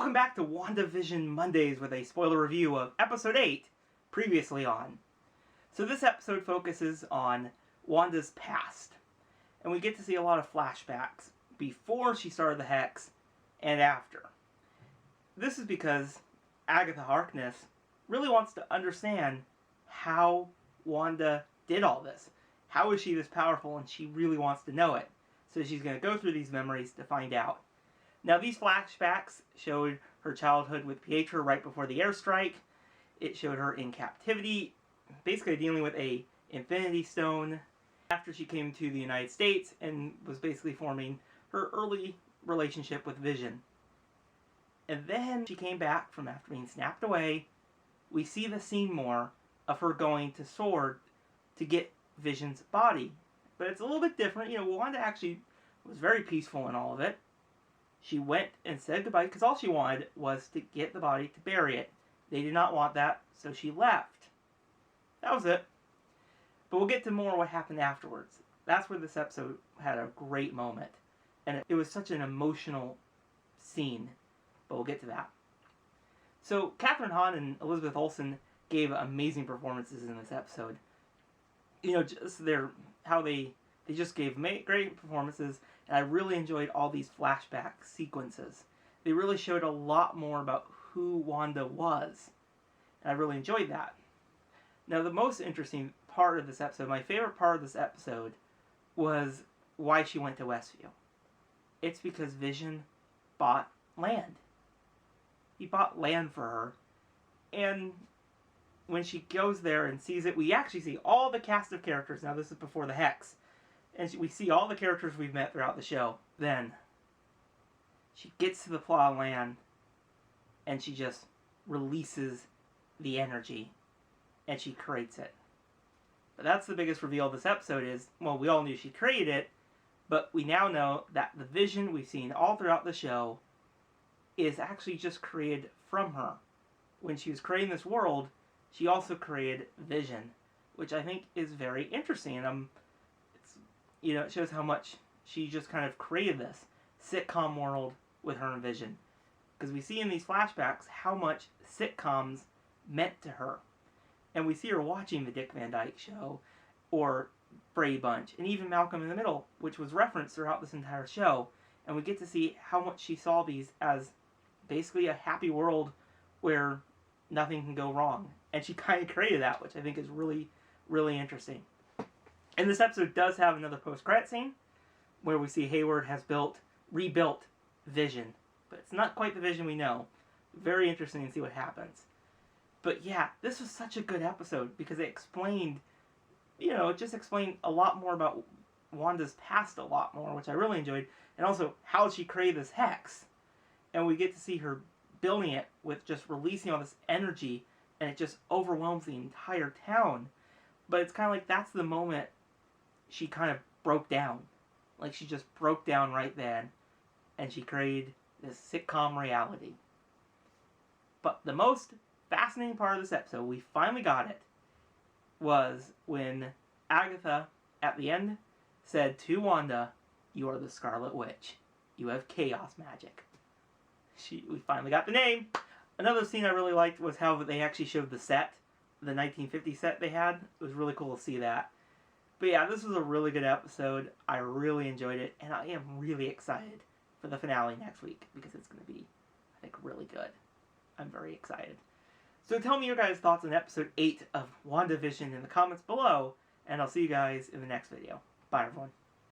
Welcome back to WandaVision Mondays with a spoiler review of Episode 8, previously on. So this episode focuses on Wanda's past, and we get to see a lot of flashbacks before she started the Hex and after. This is because Agatha Harkness really wants to understand how Wanda did all this. How is she this powerful, and she really wants to know it. So she's going to go through these memories to find out. Now, these flashbacks showed her childhood with Pietro right before the airstrike. It showed her in captivity, basically dealing with a Infinity Stone after she came to the United States and was basically forming her early relationship with Vision. And then she came back from after being snapped away. We see the scene more of her going to S.W.O.R.D. to get Vision's body. But it's a little bit different. Wanda actually was very peaceful in all of it. She went and said goodbye because all she wanted was to get the body to bury it. They did not want that, so she left. That was it. But we'll get to more what happened afterwards. That's where this episode had a great moment. And it was such an emotional scene. But we'll get to that. So, Kathryn Hahn and Elizabeth Olsen gave amazing performances in this episode. Just how they just gave great performances. And I really enjoyed all these flashback sequences. They really showed a lot more about who Wanda was. And I really enjoyed that. Now, the most interesting part of this episode, my favorite part of this episode, was why she went to Westview. It's because Vision bought land. He bought land for her. And when she goes there and sees it, we actually see all the cast of characters. Now, this is before the Hex. And we see all the characters we've met throughout the show. Then, she gets to the plot of land, and she just releases the energy, and she creates it. But that's the biggest reveal of this episode is, well, we all knew she created it, but we now know that the Vision we've seen all throughout the show is actually just created from her. When she was creating this world, she also created Vision, which I think is very interesting, and it shows how much she just kind of created this sitcom world with her and Vision. Because we see in these flashbacks how much sitcoms meant to her. And we see her watching the Dick Van Dyke Show, or Brady Bunch, and even Malcolm in the Middle, which was referenced throughout this entire show. And we get to see how much she saw these as basically a happy world where nothing can go wrong. And she kind of created that, which I think is really, really interesting. And this episode does have another post-credit scene where we see Hayward has rebuilt Vision. But it's not quite the Vision we know. Very interesting to see what happens. But yeah, this was such a good episode because it explained, it just explained a lot more about Wanda's past a lot more, which I really enjoyed. And also how she created this Hex. And we get to see her building it with just releasing all this energy, and it just overwhelms the entire town. But it's kind of like that's the moment she kind of broke down. Like she just broke down right then, and she created this sitcom reality. But the most fascinating part of this episode, we finally got it, was when Agatha, at the end, said to Wanda, "You are the Scarlet Witch. You have chaos magic." We finally got the name. Another scene I really liked was how they actually showed the set, the 1950 set they had. It was really cool to see that. But yeah, this was a really good episode. I really enjoyed it, and I am really excited for the finale next week because it's going to be, I think, really good. I'm very excited. So tell me your guys' thoughts on episode 8 of WandaVision in the comments below, and I'll see you guys in the next video. Bye, everyone.